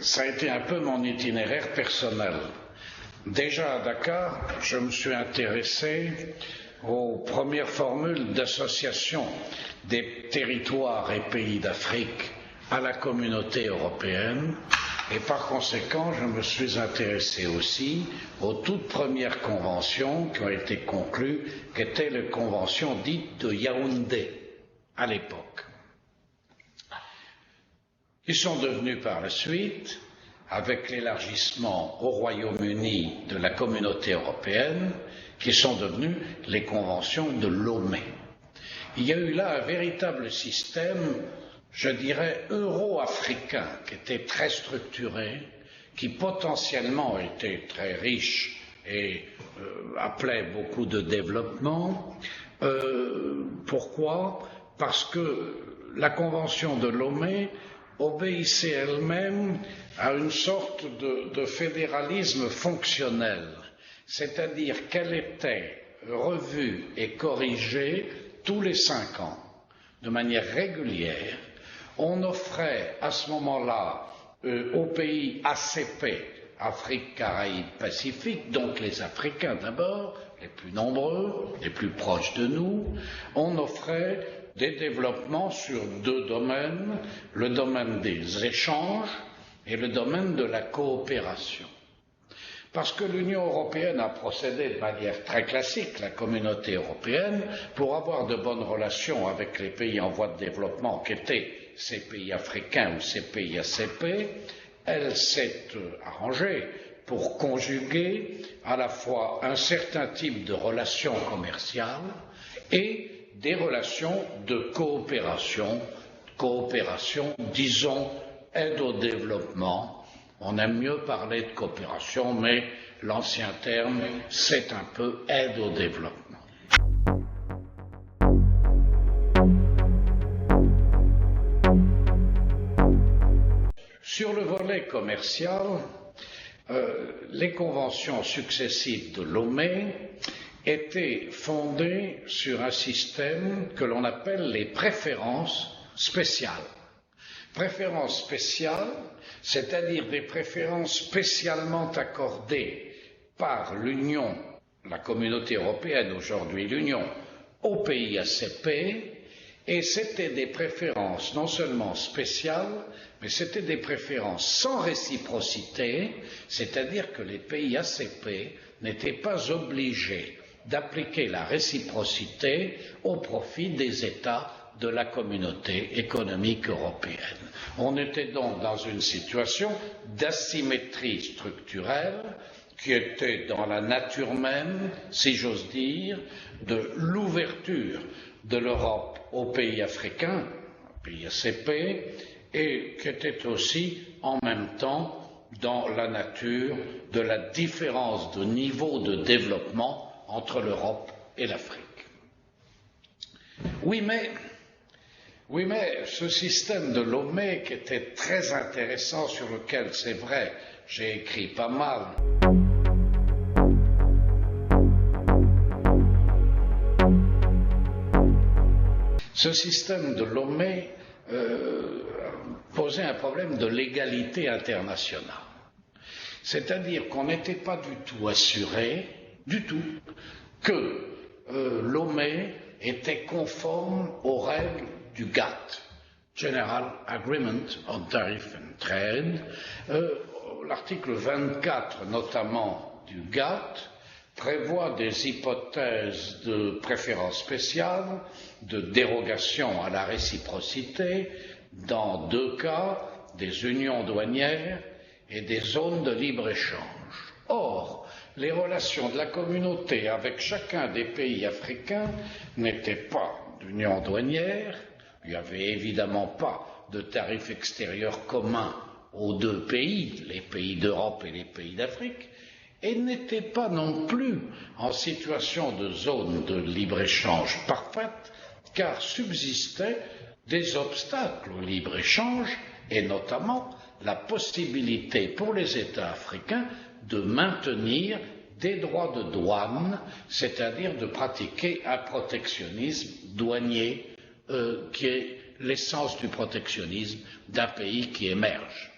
Ça a été un peu mon itinéraire personnel. Déjà à Dakar, je me suis intéressé aux premières formules d'association des territoires et pays d'Afrique à la communauté européenne et par conséquent, je me suis intéressé aussi aux toutes premières conventions qui ont été conclues, qui étaient les conventions dites de Yaoundé à l'époque. Ils sont devenus par la suite, avec l'élargissement au Royaume-Uni de la communauté européenne, qui sont devenues les conventions de Lomé. Il y a eu là un véritable système, je dirais, euro-africain, qui était très structuré, qui potentiellement était très riche et appelait beaucoup de développement. Pourquoi? Parce que la convention de Lomé obéissait elle-même à une sorte de fédéralisme fonctionnel, c'est-à-dire qu'elle était revue et corrigée tous les 5 ans, de manière régulière. On offrait à ce moment-là aux pays ACP, Afrique, Caraïbes, Pacifique, donc les Africains d'abord, les plus nombreux, les plus proches de nous, on offrait des développements sur 2 domaines, le domaine des échanges et le domaine de la coopération. Parce que l'Union européenne a procédé de manière très classique, la communauté européenne, pour avoir de bonnes relations avec les pays en voie de développement qu'étaient ces pays africains ou ces pays ACP, elle s'est arrangée pour conjuguer à la fois un certain type de relations commerciales et des relations de coopération, disons, aide au développement. On aime mieux parler de coopération, mais l'ancien terme, c'est un peu aide au développement. Sur le volet commercial, les conventions successives de Lomé étaient fondées sur un système que l'on appelle les préférences spéciales. Préférences spéciales, c'est-à-dire des préférences spécialement accordées par l'Union, la communauté européenne aujourd'hui, l'Union, aux pays ACP, et c'était des préférences non seulement spéciales, mais c'était des préférences sans réciprocité, c'est-à-dire que les pays ACP n'étaient pas obligés d'appliquer la réciprocité au profit des États de la communauté économique européenne. On était donc dans une situation d'asymétrie structurelle qui était dans la nature même, si j'ose dire, de l'ouverture de l'Europe aux pays africains, aux pays ACP, et qui était aussi en même temps dans la nature de la différence de niveau de développement entre l'Europe et l'Afrique. Oui, mais ce système de Lomé, qui était très intéressant, sur lequel, c'est vrai, j'ai écrit pas mal. Ce système de Lomé posait un problème de légalité internationale. C'est-à-dire qu'on n'était pas du tout assuré, que Lomé était conforme aux règles du GATT, General Agreement on Tariff and Trade. L'article 24 notamment du GATT prévoit des hypothèses de préférence spéciale, de dérogation à la réciprocité, dans 2 cas, des unions douanières et des zones de libre-échange. Or, les relations de la communauté avec chacun des pays africains n'étaient pas d'union douanière, il n'y avait évidemment pas de tarifs extérieurs communs aux 2 pays, les pays d'Europe et les pays d'Afrique, et n'étaient pas non plus en situation de zone de libre-échange parfaite, car subsistaient des obstacles au libre-échange et notamment la possibilité pour les États africains de maintenir des droits de douane, c'est-à-dire de pratiquer un protectionnisme douanier qui est l'essence du protectionnisme d'un pays qui émerge.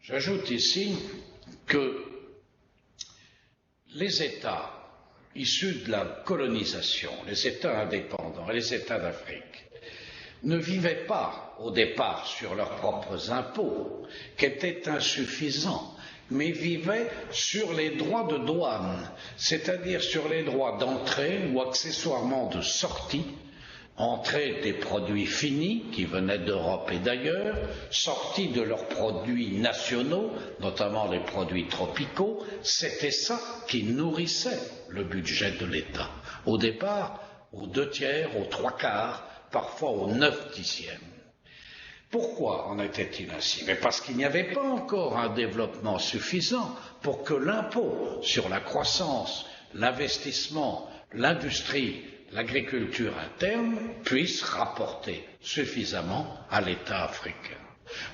J'ajoute ici que les États issus de la colonisation, les États indépendants et les États d'Afrique, ne vivaient pas au départ sur leurs propres impôts, qui étaient insuffisants, mais vivaient sur les droits de douane, c'est-à-dire sur les droits d'entrée ou accessoirement de sortie, entrée des produits finis qui venaient d'Europe et d'ailleurs, sortie de leurs produits nationaux, notamment les produits tropicaux. C'était ça qui nourrissait le budget de l'État. Au départ, aux 2/3, aux 3/4, parfois aux 9/10. Pourquoi en était-il ainsi? Mais parce qu'il n'y avait pas encore un développement suffisant pour que l'impôt sur la croissance, l'investissement, l'industrie, l'agriculture interne puisse rapporter suffisamment à l'État africain.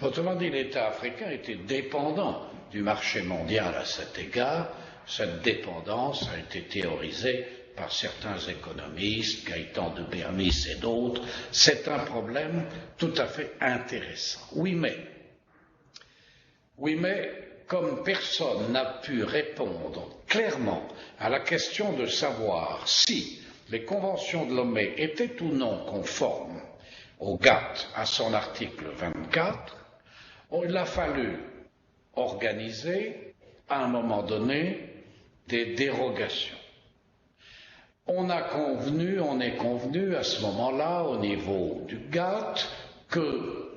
Autrement dit, l'État africain était dépendant du marché mondial à cet égard. Cette dépendance a été théorisée par certains économistes, Gaëtan de Bernis et d'autres. C'est un problème tout à fait intéressant. Oui, mais comme personne n'a pu répondre clairement à la question de savoir si les conventions de Lomé étaient ou non conformes au GATT à son article 24, il a fallu organiser à un moment donné des dérogations. On est convenu à ce moment-là au niveau du GATT que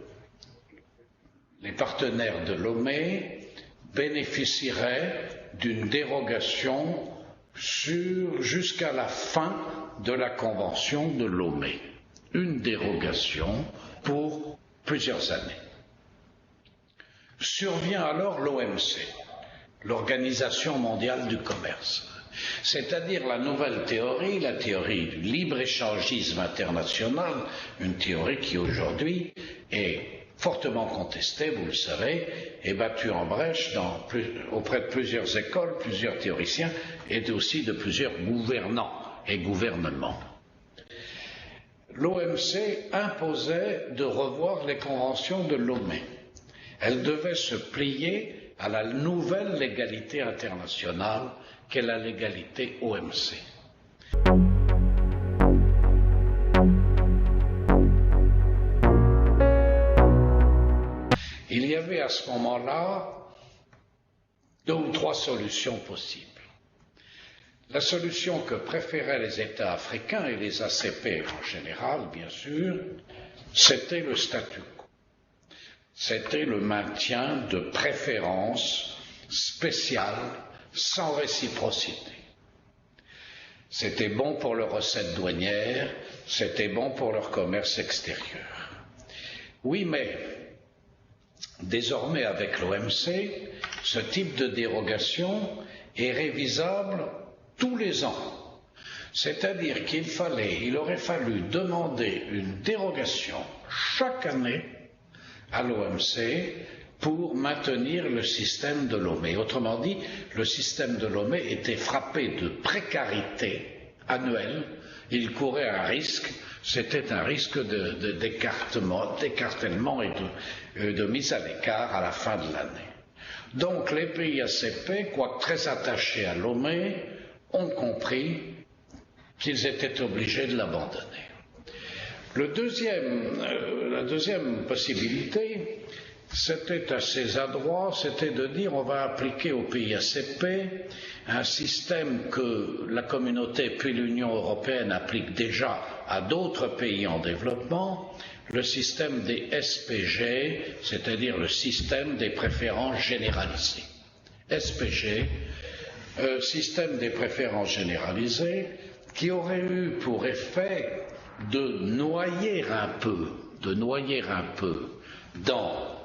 les partenaires de Lomé bénéficieraient d'une dérogation jusqu'à la fin de la convention de Lomé. Une dérogation pour plusieurs années. Survient alors l'OMC, l'Organisation mondiale du commerce, c'est-à-dire la nouvelle théorie, la théorie du libre-échangisme international, une théorie qui aujourd'hui est fortement contestée, vous le savez, et battue en brèche auprès de plusieurs écoles, plusieurs théoriciens et aussi de plusieurs gouvernants et gouvernements. L'OMC imposait de revoir les conventions de Lomé. Elle devait se plier à la nouvelle légalité internationale qu'est la légalité OMC. Il y avait à ce moment-là 2 ou 3 solutions possibles. La solution que préféraient les États africains et les ACP en général, bien sûr, c'était le statu quo. C'était le maintien de préférences spéciales sans réciprocité. C'était bon pour leurs recettes douanières, c'était bon pour leur commerce extérieur. Oui, mais désormais avec l'OMC, ce type de dérogation est révisable tous les ans. C'est-à-dire qu'il aurait fallu demander une dérogation chaque année à l'OMC pour maintenir le système de Lomé. Autrement dit, le système de Lomé était frappé de précarité annuelle. Il courait un risque, c'était un risque d'écartèlement et de mise à l'écart à la fin de l'année. Donc les pays ACP, quoique très attachés à Lomé, ont compris qu'ils étaient obligés de l'abandonner. La deuxième possibilité, c'était assez adroit, c'était de dire on va appliquer aux pays ACP un système que la communauté puis l'Union européenne applique déjà à d'autres pays en développement, le système des SPG, c'est-à-dire le système des préférences généralisées. SPG, système des préférences généralisées, qui aurait eu pour effet de noyer un peu dans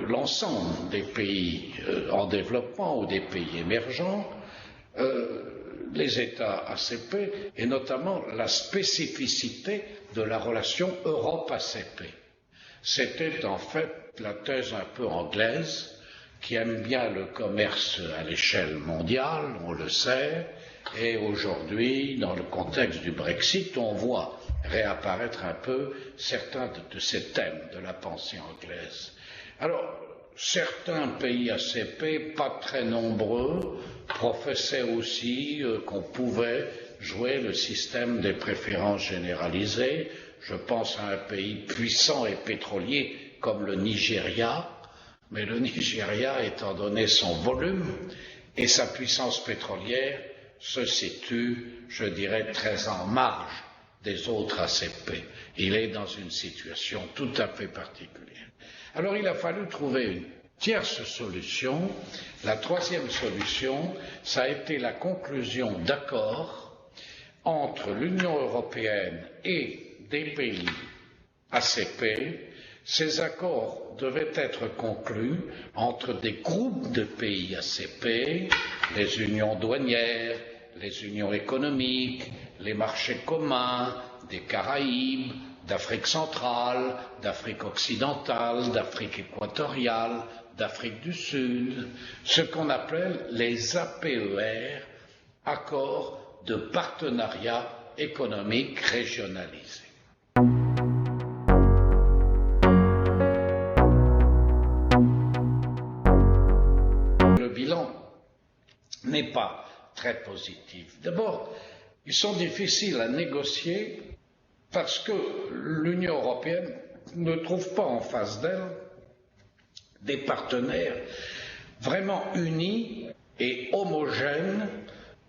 l'ensemble des pays en développement ou des pays émergents, les États ACP et notamment la spécificité de la relation Europe-ACP. C'était en fait la thèse un peu anglaise, qui aime bien le commerce à l'échelle mondiale, on le sait, et aujourd'hui, dans le contexte du Brexit, on voit réapparaître un peu certains de ces thèmes de la pensée anglaise. Alors, certains pays ACP, pas très nombreux, professaient aussi qu'on pouvait jouer le système des préférences généralisées. Je pense à un pays puissant et pétrolier comme le Nigeria, mais le Nigeria, étant donné son volume et sa puissance pétrolière, se situe, je dirais, très en marge des autres ACP. Il est dans une situation tout à fait particulière. Alors il a fallu trouver une tierce solution. La troisième solution, ça a été la conclusion d'accords entre l'Union européenne et des pays ACP. Ces accords devaient être conclus entre des groupes de pays ACP, les unions douanières, les unions économiques, les marchés communs des Caraïbes, d'Afrique centrale, d'Afrique occidentale, d'Afrique équatoriale, d'Afrique du Sud, ce qu'on appelle les APER, accords de partenariat économique régionalisé. Le bilan n'est pas très positif. D'abord, ils sont difficiles à négocier parce que l'Union européenne ne trouve pas en face d'elle des partenaires vraiment unis et homogènes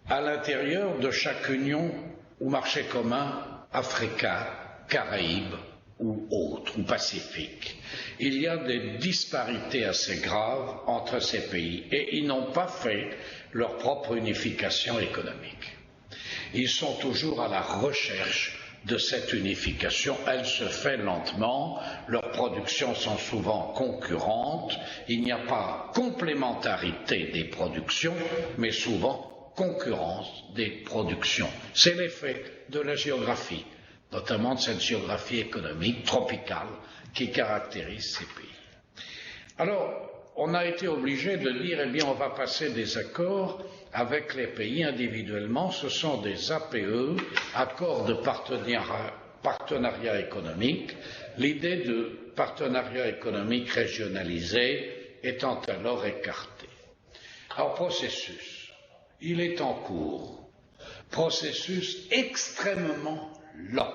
à l'intérieur de chaque union ou marché commun africain, Caraïbes ou autre, ou Pacifique. Il y a des disparités assez graves entre ces pays et ils n'ont pas fait leur propre unification économique. Ils sont toujours à la recherche de cette unification. Elle se fait lentement, leurs productions sont souvent concurrentes, il n'y a pas complémentarité des productions, mais souvent concurrence des productions. C'est l'effet de la géographie, notamment de cette géographie économique tropicale qui caractérise ces pays. Alors, on a été obligé de dire, eh bien, on va passer des accords avec les pays individuellement. Ce sont des APE, accords de partenariat économique, l'idée de partenariat économique régionalisé étant alors écartée. Alors, processus, il est en cours, processus extrêmement lent,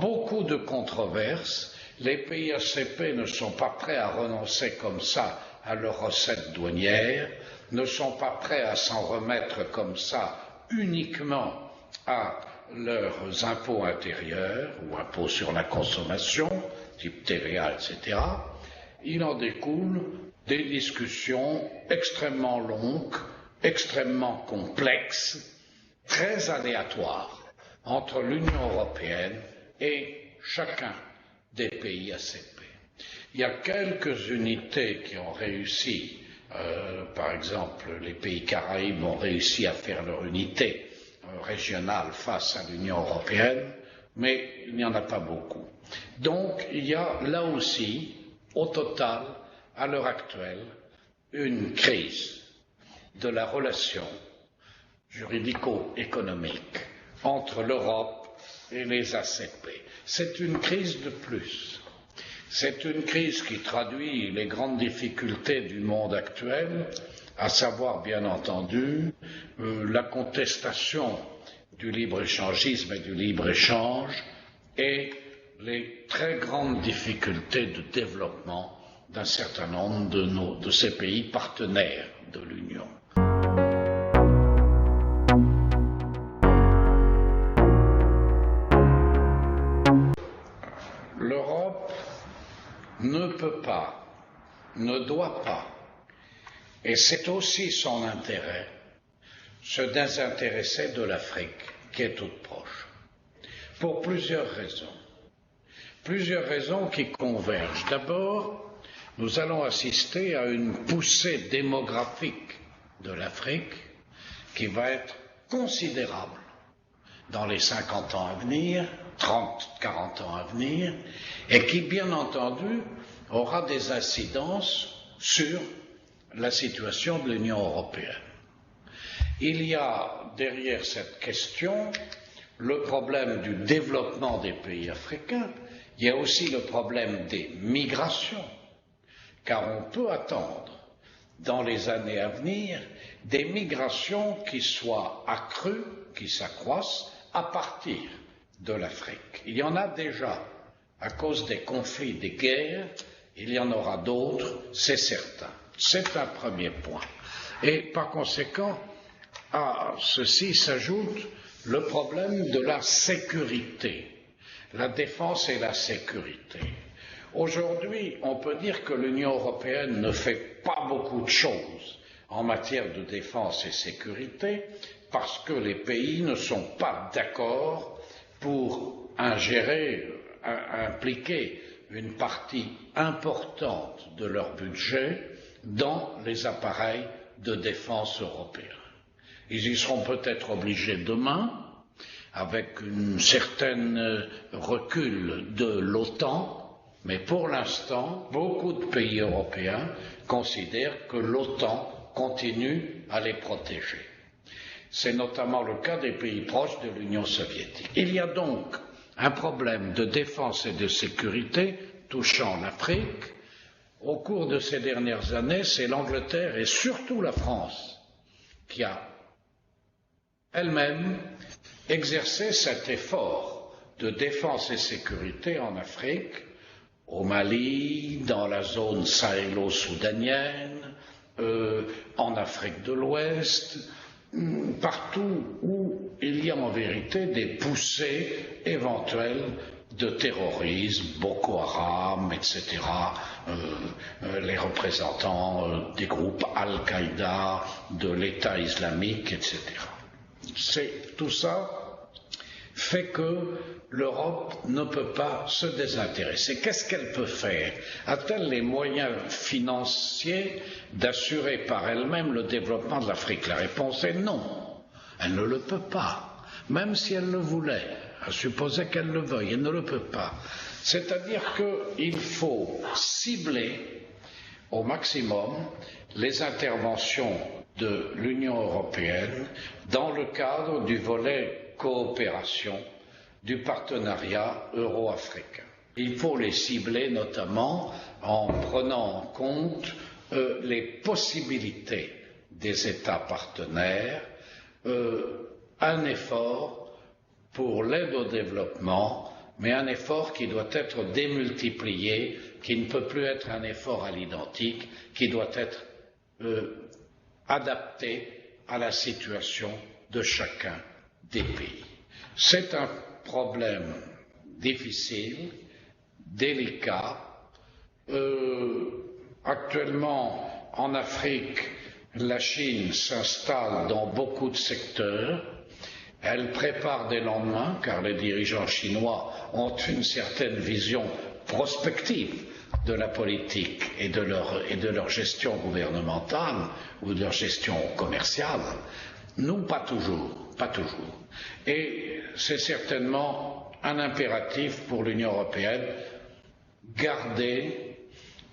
beaucoup de controverses. Les pays ACP ne sont pas prêts à renoncer comme ça à leurs recettes douanières, ne sont pas prêts à s'en remettre comme ça uniquement à leurs impôts intérieurs ou impôts sur la consommation, type TVA, etc. Il en découle des discussions extrêmement longues, extrêmement complexes, très aléatoires entre l'Union européenne et chacun des pays ACP. Il y a quelques unités qui ont réussi, par exemple les pays Caraïbes ont réussi à faire leur unité régionale face à l'Union européenne, mais il n'y en a pas beaucoup. Donc il y a là aussi, au total, à l'heure actuelle, une crise de la relation juridico-économique entre l'Europe et les ACP. C'est une crise de plus. C'est une crise qui traduit les grandes difficultés du monde actuel, à savoir, bien entendu, la contestation du libre-échangisme et du libre-échange et les très grandes difficultés de développement d'un certain nombre de ces pays partenaires de l'Union. L'Europe ne peut pas, ne doit pas, et c'est aussi son intérêt, se désintéresser de l'Afrique, qui est toute proche, pour plusieurs raisons qui convergent. D'abord, nous allons assister à une poussée démographique de l'Afrique qui va être considérable dans les 50 ans à venir, 30, 40 ans à venir, et qui, bien entendu, aura des incidences sur la situation de l'Union européenne. Il y a derrière cette question le problème du développement des pays africains, il y a aussi le problème des migrations, car on peut attendre dans les années à venir des migrations qui soient accrues, qui s'accroissent à partir de l'Afrique. Il y en a déjà à cause des conflits, des guerres, il y en aura d'autres, c'est certain. C'est un premier point. Et par conséquent, à ceci s'ajoute le problème de la sécurité, la défense et la sécurité. Aujourd'hui, on peut dire que l'Union européenne ne fait pas beaucoup de choses en matière de défense et sécurité parce que les pays ne sont pas d'accord pour impliquer une partie importante de leur budget dans les appareils de défense européens. Ils y seront peut-être obligés demain, avec un certain recul de l'OTAN, mais pour l'instant, beaucoup de pays européens considèrent que l'OTAN continue à les protéger. C'est notamment le cas des pays proches de l'Union soviétique. Il y a donc un problème de défense et de sécurité touchant l'Afrique. Au cours de ces dernières années, c'est l'Angleterre et surtout la France qui a elle-même exercé cet effort de défense et sécurité en Afrique, au Mali, dans la zone sahélo-soudanienne, en Afrique de l'Ouest, partout où il y a en vérité des poussées éventuelles de terrorisme, Boko Haram, etc., les représentants des groupes Al-Qaïda, de l'État islamique, etc. Tout ça fait que l'Europe ne peut pas se désintéresser. Qu'est-ce qu'elle peut faire? A-t-elle les moyens financiers d'assurer par elle-même le développement de l'Afrique? La réponse est non. Elle ne le peut pas. Même si elle le voulait, à supposer qu'elle le veuille, elle ne le peut pas. C'est-à-dire qu'il faut cibler au maximum les interventions de l'Union européenne dans le cadre du volet coopération du partenariat euro-africain. Il faut les cibler notamment en prenant en compte les possibilités des États partenaires, un effort pour l'aide au développement, mais un effort qui doit être démultiplié, qui ne peut plus être un effort à l'identique, qui doit être adapté à la situation de chacun des pays. C'est un problème difficile, délicat. Actuellement, en Afrique, la Chine s'installe dans beaucoup de secteurs. Elle prépare des lendemains, car les dirigeants chinois ont une certaine vision prospective de la politique et de leur gestion gouvernementale ou de leur gestion commerciale. Nous, pas toujours, pas toujours. Et c'est certainement un impératif pour l'Union européenne garder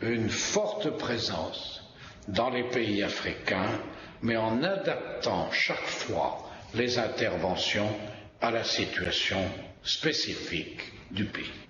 une forte présence dans les pays africains, mais en adaptant chaque fois les interventions à la situation spécifique du pays.